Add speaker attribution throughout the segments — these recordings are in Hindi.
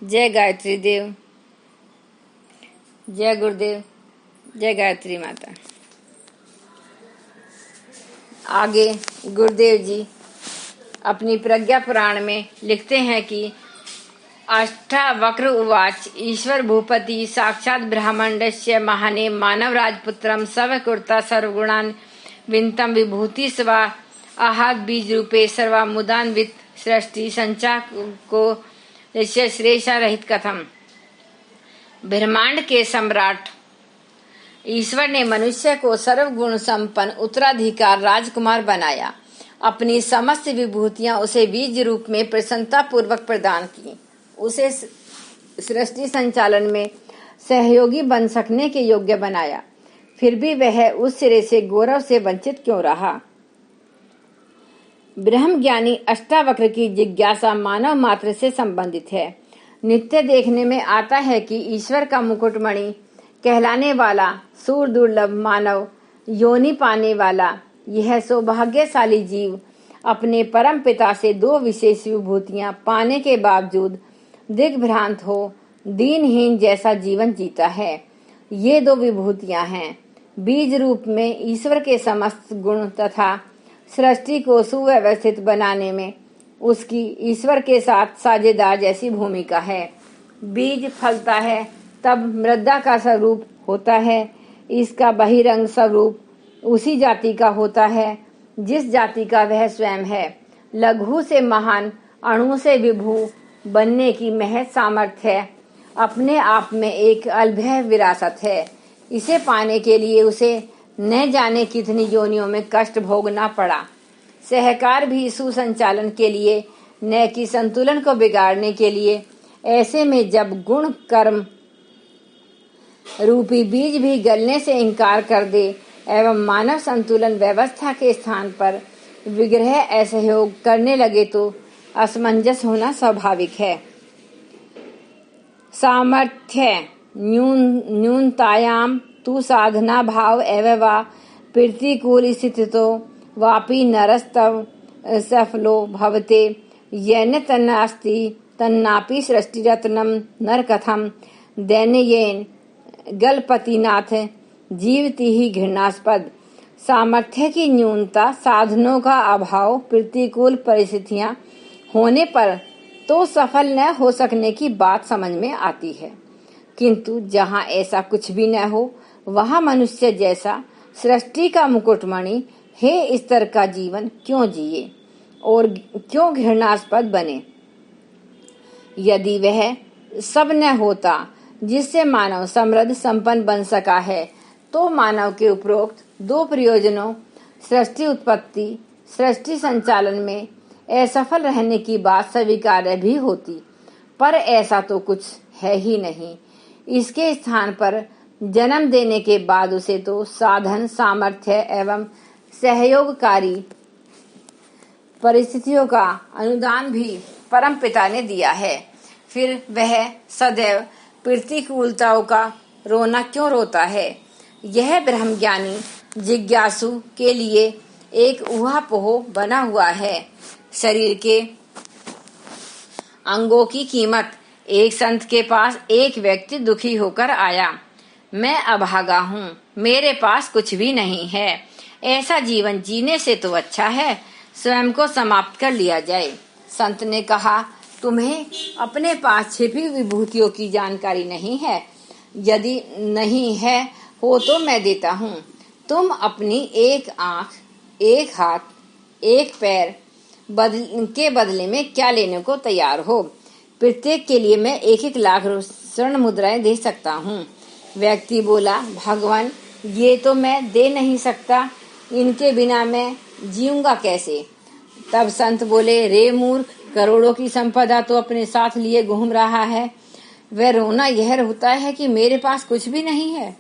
Speaker 1: जय गायत्री देव, जय गुरुदेव, जय गायत्री माता। आगे गुरुदेव जी अपनी प्रज्ञा पुराण में लिखते हैं कि अष्टावक्र उवाच ईश्वर भूपति साक्षात् ब्रह्मांडस्य महाने मानवराजपुत्रं सर्वकृता सर्वगुणान् विंतम विभूति स्वा आहात बीज रूपे सर्वामुदान्वित सृष्टि संचाको श्रेषा रहित कथम। ब्रह्मांड के सम्राट ईश्वर ने मनुष्य को सर्वगुण संपन्न उत्तराधिकार राजकुमार बनाया। अपनी समस्त विभूतियां उसे बीज रूप में प्रसन्नता पूर्वक प्रदान की। उसे सृष्टि संचालन में सहयोगी बन सकने के योग्य बनाया। फिर भी वह उस सिरे से गौरव से वंचित क्यों रहा? ब्रह्मज्ञानी अष्टावक्र की जिज्ञासा मानव मात्र से संबंधित है। नित्य देखने में आता है कि ईश्वर का मुकुटमणि कहलाने वाला सूर दुर्लभ मानव योनि पाने वाला यह सौभाग्यशाली जीव अपने परम पिता से दो विशेष विभूतियां पाने के बावजूद दिग्भ्रांत हो दीनहीन जैसा जीवन जीता है। ये दो विभूतियां हैं बीज रूप में ईश्वर के समस्त गुण तथा सृष्टि को सुव्यवस्थित बनाने में उसकी ईश्वर के साथ साझेदार जैसी भूमिका है। बीज फलता है तब मृदा का स्वरूप होता है। इसका बहिरंग स्वरूप उसी जाति का होता है जिस जाति का वह स्वयं है। लघु से महान अणु से विभू बनने की महज सामर्थ्य अपने आप में एक अलभ्य विरासत है। इसे पाने के लिए उसे न जाने कितनी योनियों में कष्ट भोगना पड़ा। सहकार भी सुसंचालन के लिए न कि संतुलन को बिगाड़ने के लिए। ऐसे में जब गुण कर्म रूपी बीज भी गलने से इनकार कर दे एवं मानव संतुलन व्यवस्था के स्थान पर विग्रह असहयोग करने लगे तो असमंजस होना स्वाभाविक है। सामर्थ्य न्यूनतायाम तु साधना भाव एवं वा प्रतिकूल स्थितितो वापि नरस्तव सफलो भवते येन तन्नास्ति तन्नापि सृष्टिरत्नम नरकथम दैन्येन गलपतिनाथ जीवति ही घृणास्पद। सामर्थ्य की न्यूनता, साधनों का अभाव, प्रतिकूल परिस्थितियां होने पर तो सफल न हो सकने की बात समझ में आती है, किंतु जहाँ ऐसा कुछ भी न हो वहाँ मनुष्य जैसा सृष्टि का मुकुटमणि हे इस तरह का जीवन क्यों जिए और क्यों घृणास्पद बने? यदि वह सब न होता जिससे मानव समृद्ध संपन्न बन सका है तो मानव के उपरोक्त दो प्रयोजनों सृष्टि उत्पत्ति सृष्टि संचालन में असफल रहने की बात स्वीकार्य भी होती, पर ऐसा तो कुछ है ही नहीं। इसके स्थान पर जन्म देने के बाद उसे तो साधन सामर्थ्य एवं सहयोगकारी परिस्थितियों का अनुदान भी परम पिता ने दिया है। फिर वह सदैव प्रतिकूलताओं का रोना क्यों रोता है? यह ब्रह्मज्ञानी जिज्ञासु के लिए एक ऊहापोह बना हुआ है। शरीर के अंगों की कीमत। एक संत के पास एक व्यक्ति दुखी होकर आया। मैं अभागा हूँ, मेरे पास कुछ भी नहीं है। ऐसा जीवन जीने से तो अच्छा है स्वयं को समाप्त कर लिया जाए। संत ने कहा, तुम्हें अपने पास छिपी विभूतियों की जानकारी नहीं है? यदि नहीं है हो तो मैं देता हूँ। तुम अपनी एक आँख, एक हाथ, एक पैर के बदले में क्या लेने को तैयार हो? प्रत्येक के लिए मैं 1-1 लाख स्वर्ण मुद्राएं दे सकता हूँ। व्यक्ति बोला, भगवान ये तो मैं दे नहीं सकता, इनके बिना मैं जीऊंगा कैसे? तब संत बोले, रे मूर्ख, करोड़ों की संपदा तो अपने साथ लिए घूम रहा है। वह रोना यह होता है कि मेरे पास कुछ भी नहीं है।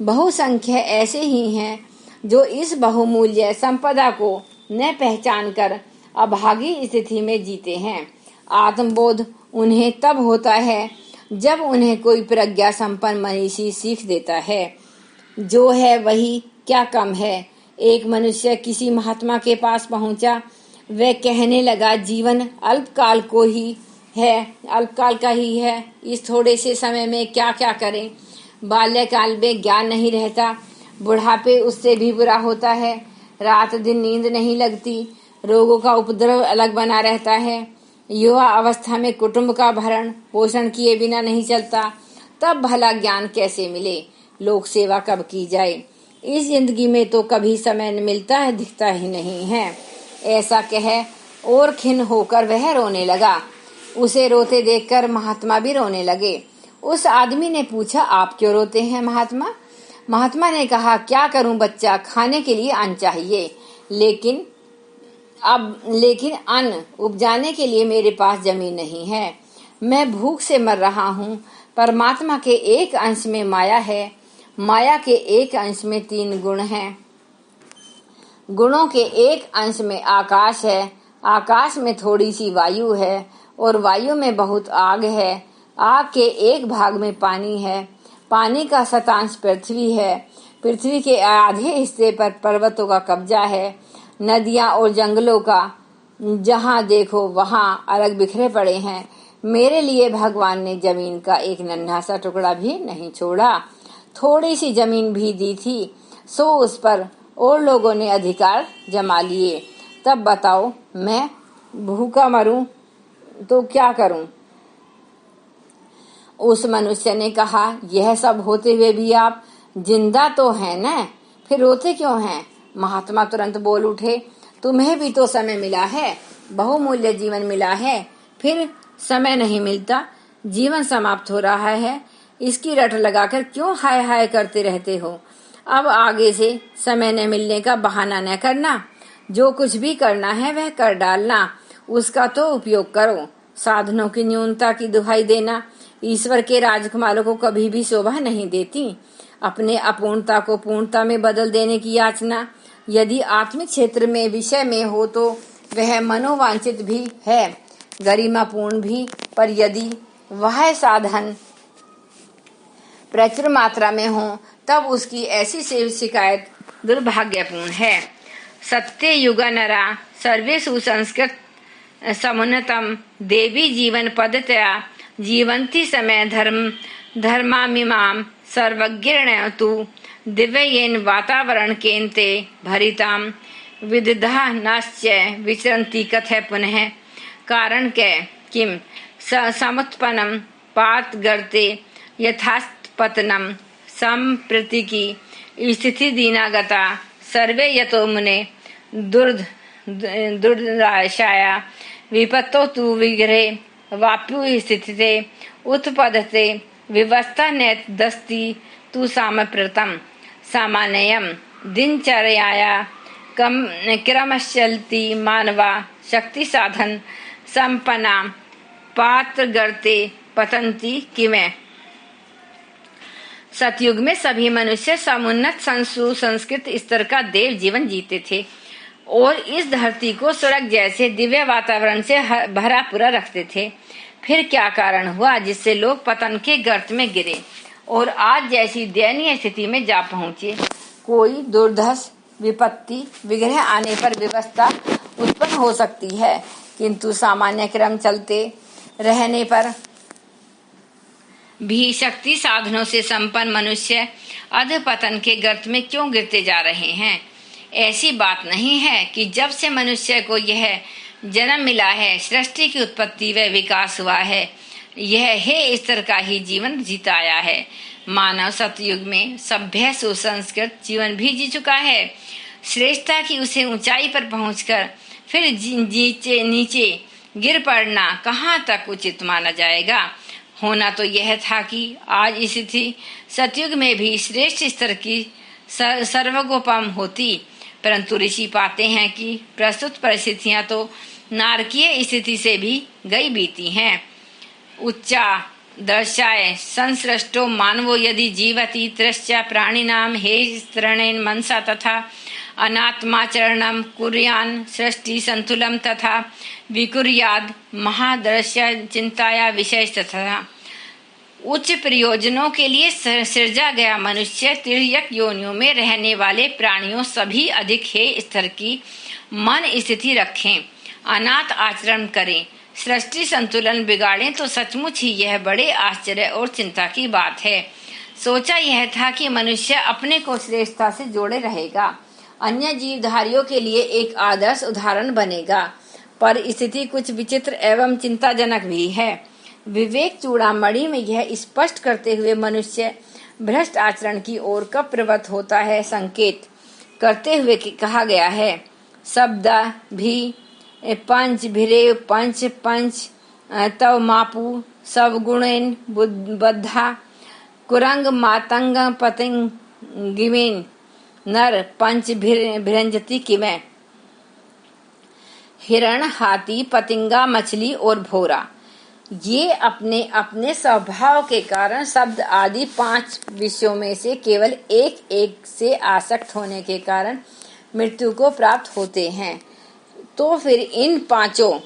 Speaker 1: बहुसंख्य ऐसे ही हैं जो इस बहुमूल्य संपदा को न पहचान कर अभागी स्थिति में जीते हैं। आत्मबोध उन्हें तब होता है जब उन्हें कोई प्रज्ञा संपन्न मनीषी सीख देता है। जो है वही क्या कम है। एक मनुष्य किसी महात्मा के पास पहुंचा। वह कहने लगा, जीवन अल्पकाल को ही है, अल्पकाल का ही है। इस थोड़े से समय में क्या क्या करें। बाल्यकाल में ज्ञान नहीं रहता, बुढ़ापे उससे भी बुरा होता है। रात दिन नींद नहीं लगती, रोगों का उपद्रव अलग बना रहता है। युवा अवस्था में कुटुंब का भरण पोषण किए बिना नहीं चलता, तब भला ज्ञान कैसे मिले, लोक सेवा कब की जाए। इस जिंदगी में तो कभी समय मिलता है, दिखता ही नहीं है। ऐसा कह और खिन्न होकर वह रोने लगा। उसे रोते देखकर महात्मा भी रोने लगे। उस आदमी ने पूछा, आप क्यों रोते हैं महात्मा? महात्मा ने कहा, क्या करूं बच्चा, खाने के लिए अन्न चाहिए, लेकिन अन्न उपजाने के लिए मेरे पास जमीन नहीं है। मैं भूख से मर रहा हूँ। परमात्मा के एक अंश में माया है, माया के एक अंश में 3 गुण हैं, गुणों के एक अंश में आकाश है, आकाश में थोड़ी सी वायु है और वायु में बहुत आग है, आग के एक भाग में पानी है, पानी का शतांश पृथ्वी है, पृथ्वी के आधे हिस्से पर पर्वतों का कब्जा है, नदियां और जंगलों का जहां देखो वहां अलग बिखरे पड़े हैं। मेरे लिए भगवान ने जमीन का एक नन्हा सा टुकड़ा भी नहीं छोड़ा। थोड़ी सी जमीन भी दी थी, सो उस पर और लोगों ने अधिकार जमा लिए। तब बताओ, मैं भूखा मरूं तो क्या करूं? उस मनुष्य ने कहा, यह सब होते हुए भी आप जिंदा तो हैं न, फिर रोते क्यों हैं? महात्मा तुरंत बोल उठे, तुम्हें भी तो समय मिला है, बहुमूल्य जीवन मिला है, फिर समय नहीं मिलता। जीवन समाप्त हो रहा है, इसकी रट लगाकर क्यों हाय हाय करते रहते हो? अब आगे से समय न मिलने का बहाना न करना। जो कुछ भी करना है वह कर डालना, उसका तो उपयोग करो। साधनों की न्यूनता की दुहाई देना ईश्वर के राजकुमारों को कभी भी शोभा नहीं देती। अपने अपूर्णता को पूर्णता में बदल देने की याचना यदि आत्मिक क्षेत्र में विषय में हो तो वह मनोवांछित भी है, गरिमापूर्ण भी, पर यदि वह साधन प्रचुर मात्रा में हो तब उसकी ऐसी शिकायत दुर्भाग्यपूर्ण है। सत्य युग नरा सर्वे सुसंस्कृत समुन्नतम देवी जीवन पद्धतया जीवंती समय धर्मामिमाम सर्वज्ञेण तु दिव्येन वातावरण केन्ते भरिताम विदधा नाश्च विचरन्ति कथय पुनः कारण कै किम समुत्पन्नम पात गर्ते यथापतनम संप्रतिकी स्थिति दीनागता सर्वे यतो मुने दुर्दशाया विपत्तो तु विग्रहे वाप्यु स्थिते उत्पद्यते विवस्था नेतदस्ति तु सामप्रतम सामान्यम दिनचर्याया क्रमश्चलति मानवा शक्ति साधन संपन्ना पात्र गर्ते पतंती किमें। सतयुग में सभी मनुष्य समुन्नत सुसंस्कृत स्तर का देव जीवन जीते थे और इस धरती को स्वर्ग जैसे दिव्य वातावरण से भरा पूरा रखते थे। फिर क्या कारण हुआ जिससे लोग पतन के गर्त में गिरे और आज जैसी दयनीय स्थिति में जा पहुंचे? कोई दुर्धर्ष विपत्ति विग्रह आने पर व्यवस्था उत्पन्न हो सकती है, किंतु सामान्य क्रम चलते रहने पर भी शक्ति साधनों से संपन्न मनुष्य अधपतन के गर्त में क्यों गिरते जा रहे हैं? ऐसी बात नहीं है कि जब से मनुष्य को यह जन्म मिला है, सृष्टि की उत्पत्ति व विकास हुआ है, यह हे स्तर का ही जीवन जीता आया है। मानव सतयुग में सभ्य सुसंस्कृत जीवन भी जी चुका है। श्रेष्ठता की उसे ऊंचाई पर पहुंचकर फिर नीचे गिर पड़ना कहाँ तक उचित माना जाएगा? होना तो यह था कि आज स्थिति सतयुग में भी श्रेष्ठ स्तर की सर्वगोपम होती, परंतु ऋषि पाते हैं कि प्रस्तुत परिस्थितियां तो नारकीय स्थिति से भी गई बीती हैं। उच्चा दर्शाए संसृष्टो मानवो यदि जीवति त्रश्चा प्राणिनाम हे स्तरणेन मनसा तथा अनात्माचरणम कुर्यान सृष्टि संतुलम तथा विकुर्याद महादर्श्य चिंताया विषय तथा। उच्च प्रयोजनों के लिए सृजा गया मनुष्य तिर्यक योनियों में रहने वाले प्राणियों सभी अधिक हे स्तर की मन स्थिति रखें, अनाथ आचरण करें, सृष्टि संतुलन बिगाड़े तो सचमुच ही यह बड़े आश्चर्य और चिंता की बात है। सोचा यह था कि मनुष्य अपने को श्रेष्ठता से जोड़े रहेगा, अन्य जीवधारियों के लिए एक आदर्श उदाहरण बनेगा, पर स्थिति कुछ विचित्र एवं चिंताजनक भी है। विवेक चूड़ामणि में यह स्पष्ट करते हुए मनुष्य भ्रष्ट आचरण की ओर कब प्रवृत्त होता है संकेत करते हुए कहा गया है, शब्द भी पंच भिरे पंच पंच तव मापू सब गुणेन बद्धा कुरंग मातंग पतंग गिमेन नर पंच भिरंजति किमें। हिरण, हाथी, पतिंगा, मछली और भोरा ये अपने अपने स्वभाव के कारण शब्द आदि 5 विषयों में से केवल एक से आसक्त होने के कारण मृत्यु को प्राप्त होते हैं। तो फिर इन 5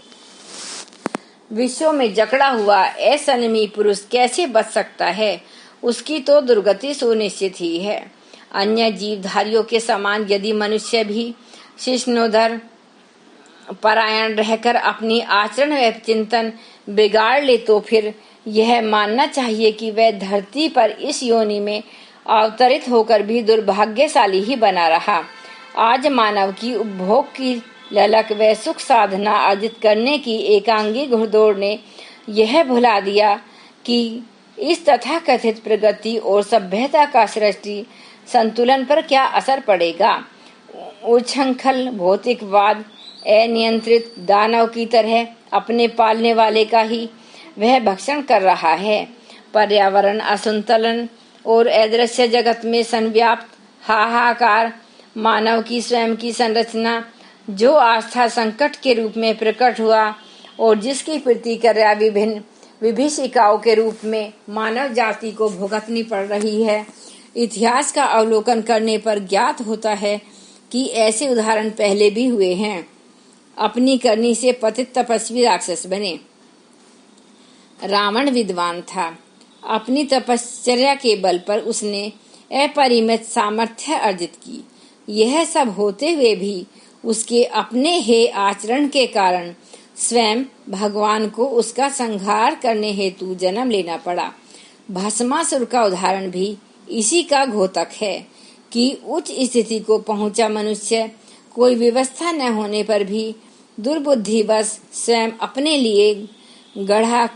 Speaker 1: विषयों में जकड़ा हुआ असंयमी पुरुष कैसे बच सकता है? उसकी तो दुर्गति सुनिश्चित ही है। अन्य जीवधारियों के समान यदि मनुष्य भी शिष्णोधर परायण रहकर अपनी आचरण व चिंतन बिगाड़ ले तो फिर यह मानना चाहिए कि वह धरती पर इस योनि में अवतरित होकर भी दुर्भाग्यशाली ही बना रहा। आज मानव की उपभोग की ललक व सुख साधना अर्जित करने की एकांगी घुड़दौड़ ने यह भुला दिया कि इस तथाकथित प्रगति और सभ्यता का सृष्टि संतुलन पर क्या असर पड़ेगा। उच्छृंखल भौतिकवाद अनियंत्रित दानव की तरह अपने पालने वाले का ही वह भक्षण कर रहा है। पर्यावरण असंतुलन और अदृश्य जगत में संव्याप्त हाहाकार मानव की स्वयं की संरचना जो आस्था संकट के रूप में प्रकट हुआ और जिसकी प्रतिक्रिया विभिन्न विभीषिकाओं के रूप में मानव जाति को भुगतनी पड़ रही है, इतिहास का अवलोकन करने पर ज्ञात होता है कि ऐसे उदाहरण पहले भी हुए हैं। अपनी करनी से पतित तपस्वी राक्षस बने। रावण विद्वान था, अपनी तपश्चर्या के बल पर उसने अपरिमित सामर्थ्य अर्जित की। यह सब होते हुए भी उसके अपने हे आचरण के कारण स्वयं भगवान को उसका संहार करने हेतु जन्म लेना पड़ा। भस्मासुर का उदाहरण भी इसी का घोतक है कि उच्च स्थिति को पहुंचा मनुष्य कोई व्यवस्था न होने पर भी दुर्बुद्धिवश स्वयं अपने लिए गड्ढा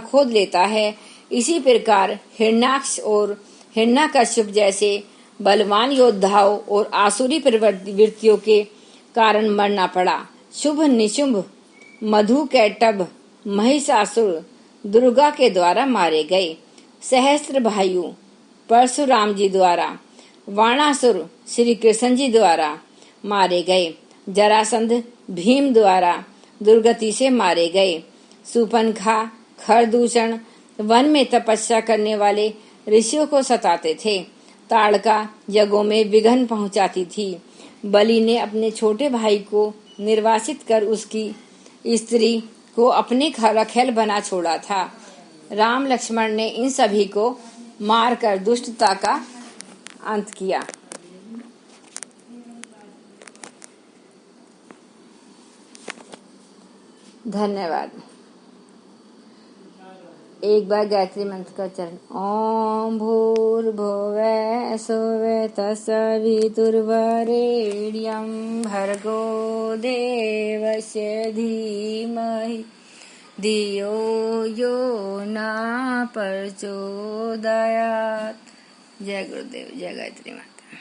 Speaker 1: खोद लेता है। इसी प्रकार हिरण्याक्ष और हिरण्यकश्यप जैसे बलवान योद्धाओं और आसुरी प्रवृत्तियों के कारण मरना पड़ा। शुभ निशुंभ मधु कैटभ महिषासुर दुर्गा के द्वारा मारे गए। सहस्त्र भायु परशुराम जी द्वारा, वाणासुर श्री कृष्ण जी द्वारा मारे गए। जरासंध भीम द्वारा दुर्गति से मारे गए। सुपनखा खरदूषण वन में तपस्या करने वाले ऋषियों को सताते थे। ताड़का यज्ञों में विघ्न पहुंचाती थी। बलि ने अपने छोटे भाई को निर्वासित कर उसकी स्त्री को अपने रखेल बना छोड़ा था। राम लक्ष्मण ने इन सभी को मारकर दुष्टता का अंत किया। धन्यवाद। एक बार गायत्री मंत्र का चरण। ओम भूर्भुवः स्वः तत्सवितुर्वरेण्यं भर्गो देवस्य धीमहि धियो यो न प्रचोदयात्। जय गुरुदेव, जय गायत्री माता।